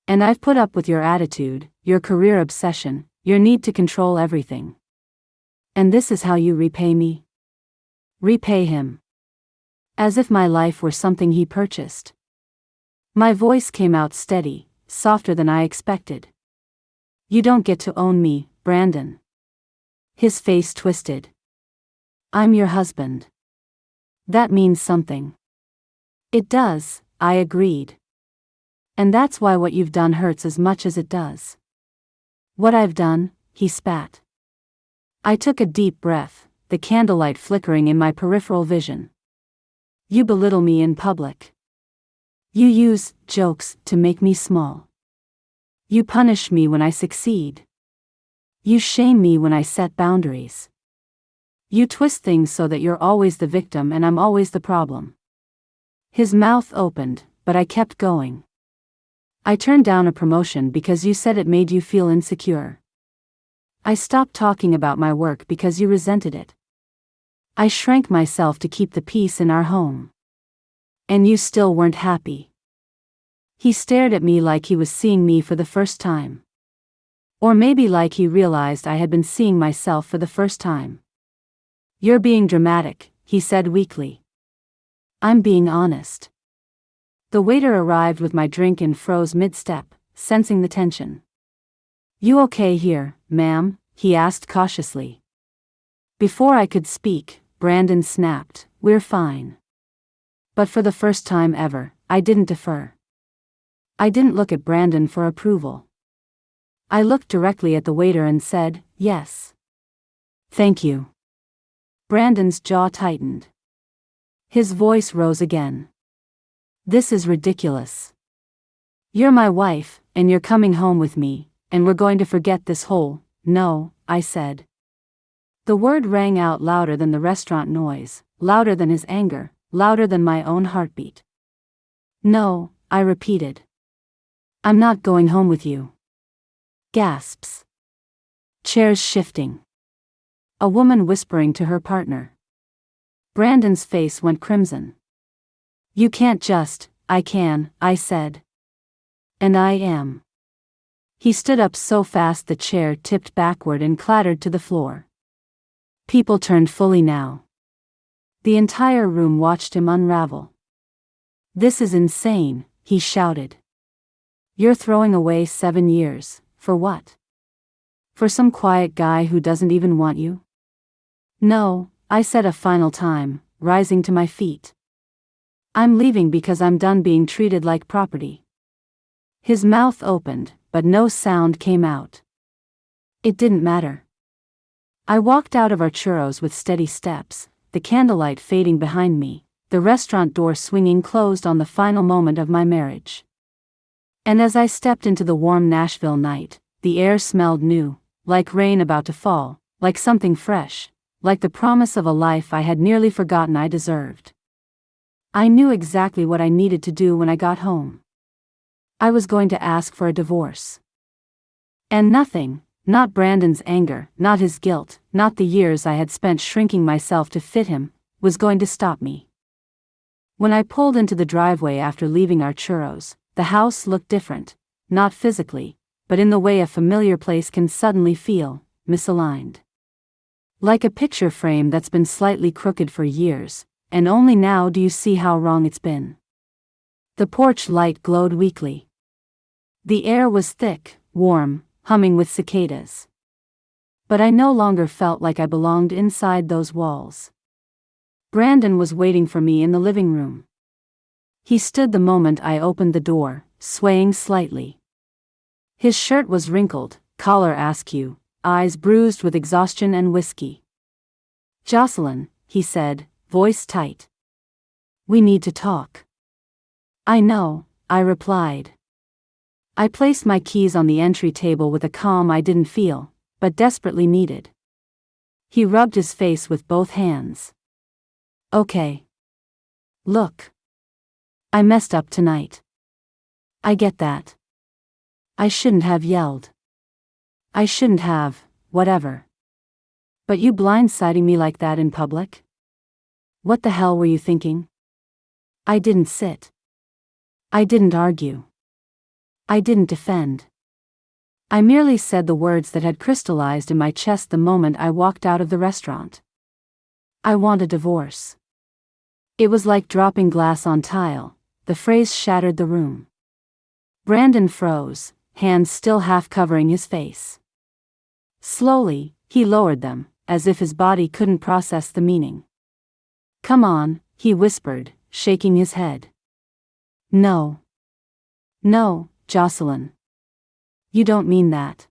And I've put up with your attitude, your career obsession, your need to control everything. And this is how you repay me?" Repay him. As if my life were something he purchased. My voice came out steady, softer than I expected. "You don't get to own me, Brandon." His face twisted. "I'm your husband. That means something." "It does," I agreed. "And that's why what you've done hurts as much as it does." "What I've done?" he spat. I took a deep breath, the candlelight flickering in my peripheral vision. "You belittle me in public. You use jokes to make me small. You punish me when I succeed. You shame me when I set boundaries. You twist things so that you're always the victim and I'm always the problem." His mouth opened, but I kept going. "I turned down a promotion because you said it made you feel insecure. I stopped talking about my work because you resented it. I shrank myself to keep the peace in our home. And you still weren't happy." He stared at me like he was seeing me for the first time. Or maybe like he realized I had been seeing myself for the first time. "You're being dramatic," he said weakly. "I'm being honest." The waiter arrived with my drink and froze mid-step, sensing the tension. "You okay here, ma'am?" he asked cautiously. Before I could speak, Brandon snapped, "We're fine." But for the first time ever, I didn't defer. I didn't look at Brandon for approval. I looked directly at the waiter and said, "Yes. Thank you." Brandon's jaw tightened. His voice rose again. "This is ridiculous. You're my wife, and you're coming home with me, and we're going to forget this whole..." "No," I said. The word rang out louder than the restaurant noise, louder than his anger, louder than my own heartbeat. "No," I repeated. "I'm not going home with you." Gasps. Chairs shifting. A woman whispering to her partner. Brandon's face went crimson. "You can't just..." "I can," I said. "And I am." He stood up so fast the chair tipped backward and clattered to the floor. People turned fully now. The entire room watched him unravel. "This is insane," he shouted. "You're throwing away 7 years, for what? For some quiet guy who doesn't even want you?" "No," I said a final time, rising to my feet. "I'm leaving because I'm done being treated like property." His mouth opened, but no sound came out. It didn't matter. I walked out of our churros with steady steps, the candlelight fading behind me, the restaurant door swinging closed on the final moment of my marriage. And as I stepped into the warm Nashville night, the air smelled new, like rain about to fall, like something fresh, like the promise of a life I had nearly forgotten I deserved. I knew exactly what I needed to do when I got home. I was going to ask for a divorce. And nothing, not Brandon's anger, not his guilt, not the years I had spent shrinking myself to fit him, was going to stop me. When I pulled into the driveway after leaving our churros, the house looked different, not physically, but in the way a familiar place can suddenly feel, misaligned. Like a picture frame that's been slightly crooked for years, and only now do you see how wrong it's been. The porch light glowed weakly. The air was thick, warm, humming with cicadas. But I no longer felt like I belonged inside those walls. Brandon was waiting for me in the living room. He stood the moment I opened the door, swaying slightly. His shirt was wrinkled, collar askew, eyes bruised with exhaustion and whiskey. "Jocelyn," he said, voice tight. "We need to talk." "I know," I replied. I placed my keys on the entry table with a calm I didn't feel, but desperately needed. He rubbed his face with both hands. "Okay. Look. I messed up tonight. I get that. I shouldn't have yelled. I shouldn't have, whatever. But you blindsiding me like that in public? What the hell were you thinking?" I didn't sit. I didn't argue. I didn't defend. I merely said the words that had crystallized in my chest the moment I walked out of the restaurant. "I want a divorce." It was like dropping glass on tile. The phrase shattered the room. Brandon froze, hands still half covering his face. Slowly, he lowered them, as if his body couldn't process the meaning. "Come on," he whispered, shaking his head. "No. No, Jocelyn. You don't mean that."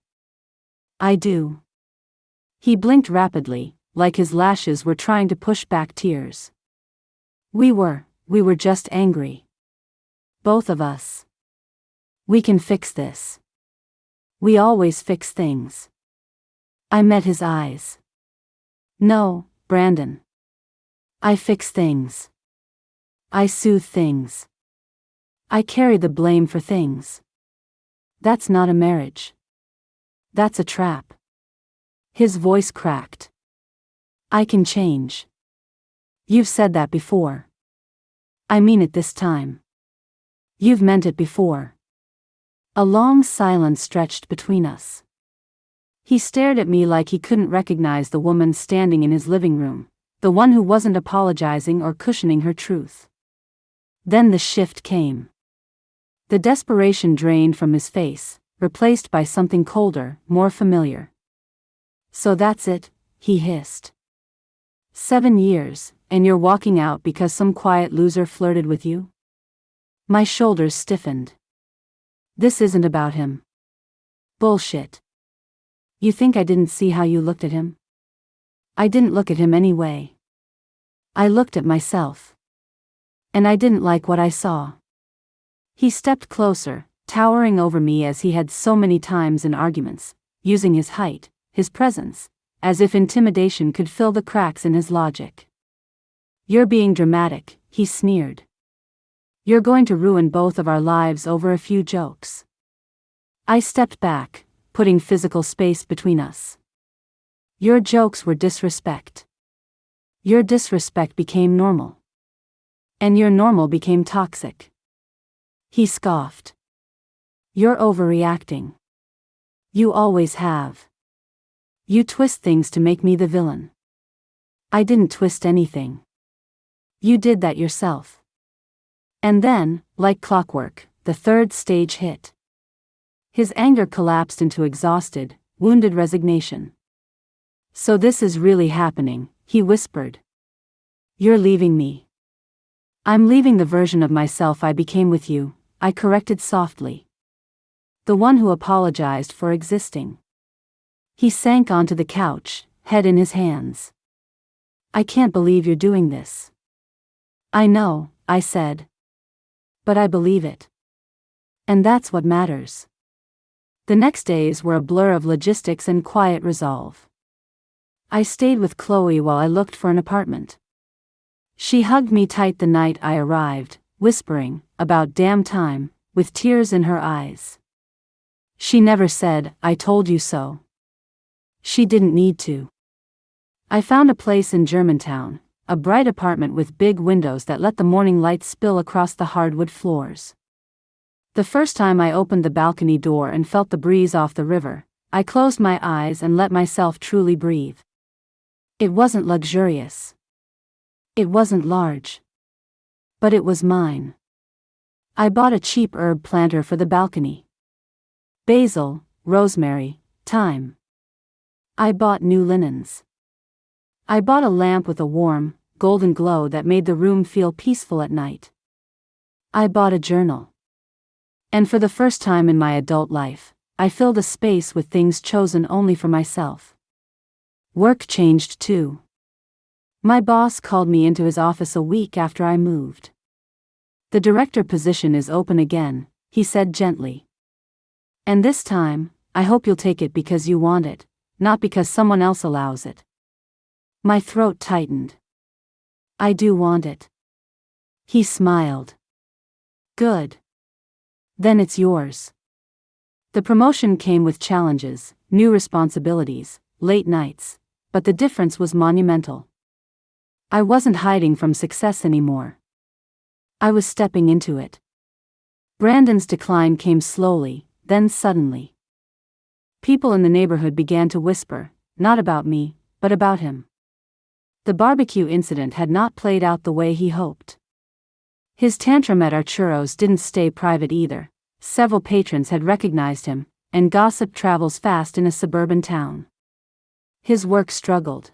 "I do." He blinked rapidly, like his lashes were trying to push back tears. We were just angry. Both of us. We can fix this. We always fix things." I met his eyes. "No, Brandon. I fix things. I soothe things. I carry the blame for things. That's not a marriage. That's a trap." His voice cracked. "I can change. You've said that before. I mean it this time. You've meant it before." A long silence stretched between us. He stared at me like he couldn't recognize the woman standing in his living room, the one who wasn't apologizing or cushioning her truth. Then the shift came. The desperation drained from his face, replaced by something colder, more familiar. "So that's it," he hissed. 7 years, and you're walking out because some quiet loser flirted with you? My shoulders stiffened. This isn't about him. Bullshit. You think I didn't see how you looked at him? I didn't look at him anyway. I looked at myself. And I didn't like what I saw. He stepped closer, towering over me as he had so many times in arguments, using his height, his presence, as if intimidation could fill the cracks in his logic. You're being dramatic, he sneered. You're going to ruin both of our lives over a few jokes. I stepped back, putting physical space between us. Your jokes were disrespect. Your disrespect became normal. And your normal became toxic. He scoffed. You're overreacting. You always have. You twist things to make me the villain. I didn't twist anything. You did that yourself. And then, like clockwork, the third stage hit. His anger collapsed into exhausted, wounded resignation. So this is really happening, he whispered. You're leaving me. I'm leaving the version of myself I became with you, I corrected softly. The one who apologized for existing. He sank onto the couch, head in his hands. I can't believe you're doing this. I know, I said. But I believe it. And that's what matters. The next days were a blur of logistics and quiet resolve. I stayed with Chloe while I looked for an apartment. She hugged me tight the night I arrived, whispering, about damn time, with tears in her eyes. She never said, I told you so. She didn't need to. I found a place in Germantown, a bright apartment with big windows that let the morning light spill across the hardwood floors. The first time I opened the balcony door and felt the breeze off the river, I closed my eyes and let myself truly breathe. It wasn't luxurious. It wasn't large. But it was mine. I bought a cheap herb planter for the balcony. Basil, rosemary, thyme. I bought new linens. I bought a lamp with a warm, golden glow that made the room feel peaceful at night. I bought a journal. And for the first time in my adult life, I filled a space with things chosen only for myself. Work changed too. My boss called me into his office a week after I moved. The director position is open again, he said gently. And this time, I hope you'll take it because you want it, not because someone else allows it. My throat tightened. I do want it. He smiled. Good. Then it's yours. The promotion came with challenges, new responsibilities, late nights, but the difference was monumental. I wasn't hiding from success anymore. I was stepping into it. Brandon's decline came slowly, then suddenly. People in the neighborhood began to whisper, not about me, but about him. The barbecue incident had not played out the way he hoped. His tantrum at our churros didn't stay private either. Several patrons had recognized him, and gossip travels fast in a suburban town. His work struggled.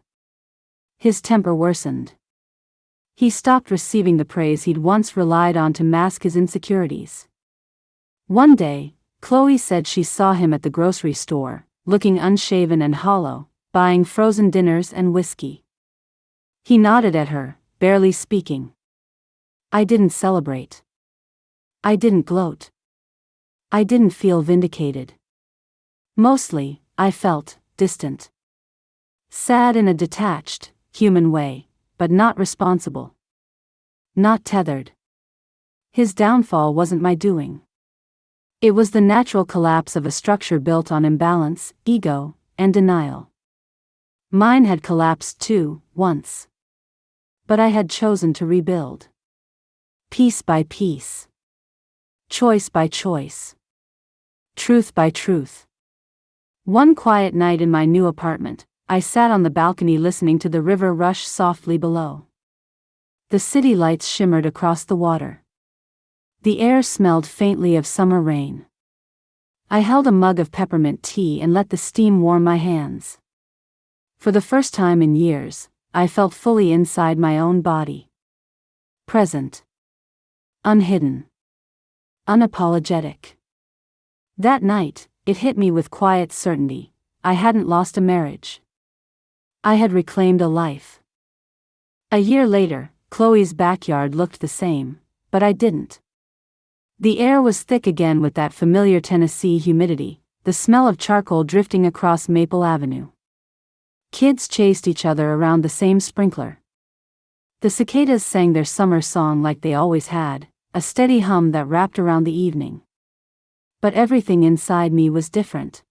His temper worsened. He stopped receiving the praise he'd once relied on to mask his insecurities. One day, Chloe said she saw him at the grocery store, looking unshaven and hollow, buying frozen dinners and whiskey. He nodded at her, barely speaking. I didn't celebrate. I didn't gloat. I didn't feel vindicated. Mostly, I felt distant. Sad in a detached, human way, but not responsible. Not tethered. His downfall wasn't my doing. It was the natural collapse of a structure built on imbalance, ego, and denial. Mine had collapsed too, once. But I had chosen to rebuild. Piece by piece. Choice by choice. Truth by truth. One quiet night in my new apartment, I sat on the balcony listening to the river rush softly below. The city lights shimmered across the water. The air smelled faintly of summer rain. I held a mug of peppermint tea and let the steam warm my hands. For the first time in years, I felt fully inside my own body. Present. Unhidden. unapologetic. That night, it hit me with quiet certainty. I hadn't lost a marriage. I had reclaimed a life. A year later, Chloe's backyard looked the same, but I didn't. The air was thick again with that familiar Tennessee humidity, the smell of charcoal drifting across Maple Avenue. Kids chased each other around the same sprinkler. The cicadas sang their summer song like they always had, a steady hum that wrapped around the evening. But everything inside me was different.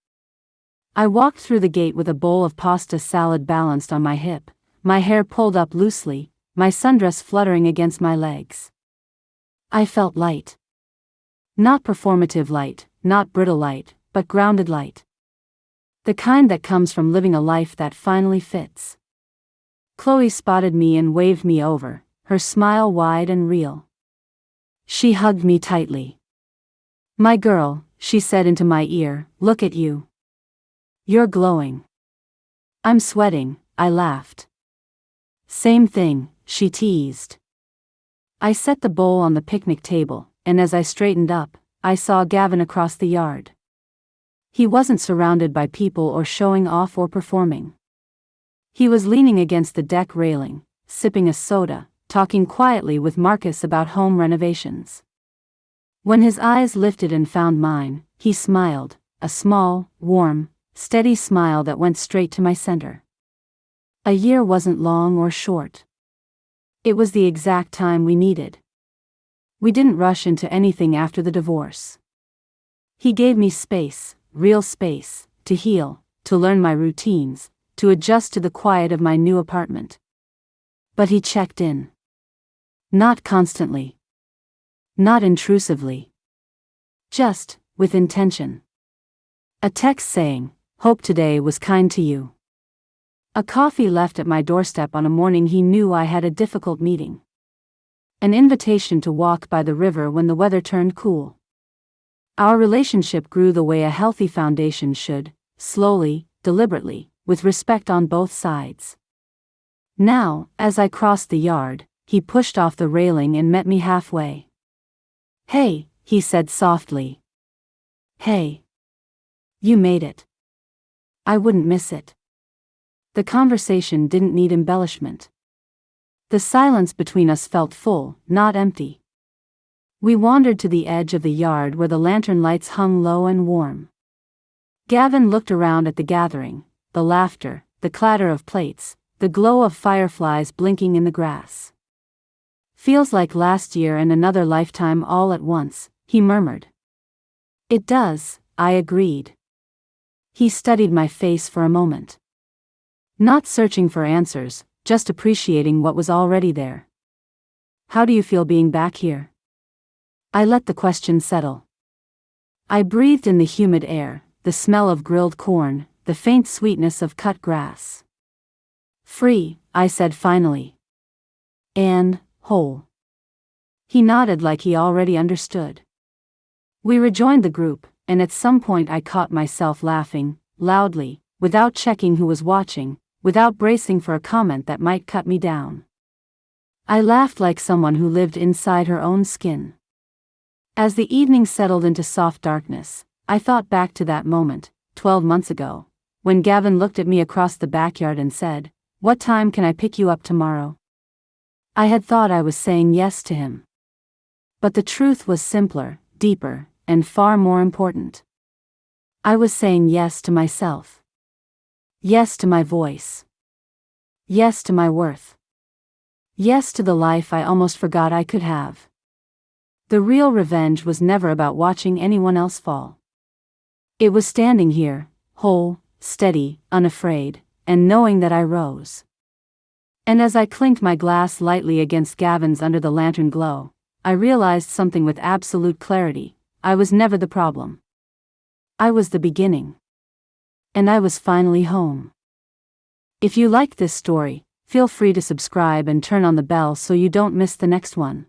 I walked through the gate with a bowl of pasta salad balanced on my hip, my hair pulled up loosely, my sundress fluttering against my legs. I felt light. Not performative light, not brittle light, but grounded light. The kind that comes from living a life that finally fits. Chloe spotted me and waved me over, her smile wide and real. She hugged me tightly. "My girl," she said into my ear, "look at you. You're glowing." "I'm sweating," I laughed. "Same thing," she teased. I set the bowl on the picnic table, and as I straightened up, I saw Gavin across the yard. He wasn't surrounded by people or showing off or performing. He was leaning against the deck railing, sipping a soda, talking quietly with Marcus about home renovations. When his eyes lifted and found mine, he smiled, a small, warm, steady smile that went straight to my center. A year wasn't long or short. It was the exact time we needed. We didn't rush into anything after the divorce. He gave me space, real space, to heal, to learn my routines, to adjust to the quiet of my new apartment. But he checked in. Not constantly. Not intrusively. Just, with intention. A text saying, "Hope today was kind to you." A coffee left at my doorstep on a morning he knew I had a difficult meeting. An invitation to walk by the river when the weather turned cool. Our relationship grew the way a healthy foundation should, slowly, deliberately, with respect on both sides. Now, as I crossed the yard, he pushed off the railing and met me halfway. "Hey," he said softly. "Hey. You made it. I wouldn't miss it." The conversation didn't need embellishment. The silence between us felt full, not empty. We wandered to the edge of the yard where the lantern lights hung low and warm. Gavin looked around at the gathering, the laughter, the clatter of plates, the glow of fireflies blinking in the grass. "Feels like last year and another lifetime all at once," he murmured. "It does," I agreed. He studied my face for a moment. Not searching for answers, just appreciating what was already there. "How do you feel being back here?" I let the question settle. I breathed in the humid air, the smell of grilled corn, the faint sweetness of cut grass. "Free," I said finally. "And whole." He nodded like he already understood. We rejoined the group, and at some point I caught myself laughing, loudly, without checking who was watching, without bracing for a comment that might cut me down. I laughed like someone who lived inside her own skin. As the evening settled into soft darkness, I thought back to that moment, 12 months ago, when Gavin looked at me across the backyard and said, "What time can I pick you up tomorrow?" I had thought I was saying yes to him. But the truth was simpler, deeper, and far more important. I was saying yes to myself. Yes to my voice. Yes to my worth. Yes to the life I almost forgot I could have. The real revenge was never about watching anyone else fall. It was standing here, whole, steady, unafraid, and knowing that I rose. And as I clinked my glass lightly against Gavin's under the lantern glow, I realized something with absolute clarity. I was never the problem. I was the beginning. And I was finally home. If you liked this story, feel free to subscribe and turn on the bell so you don't miss the next one.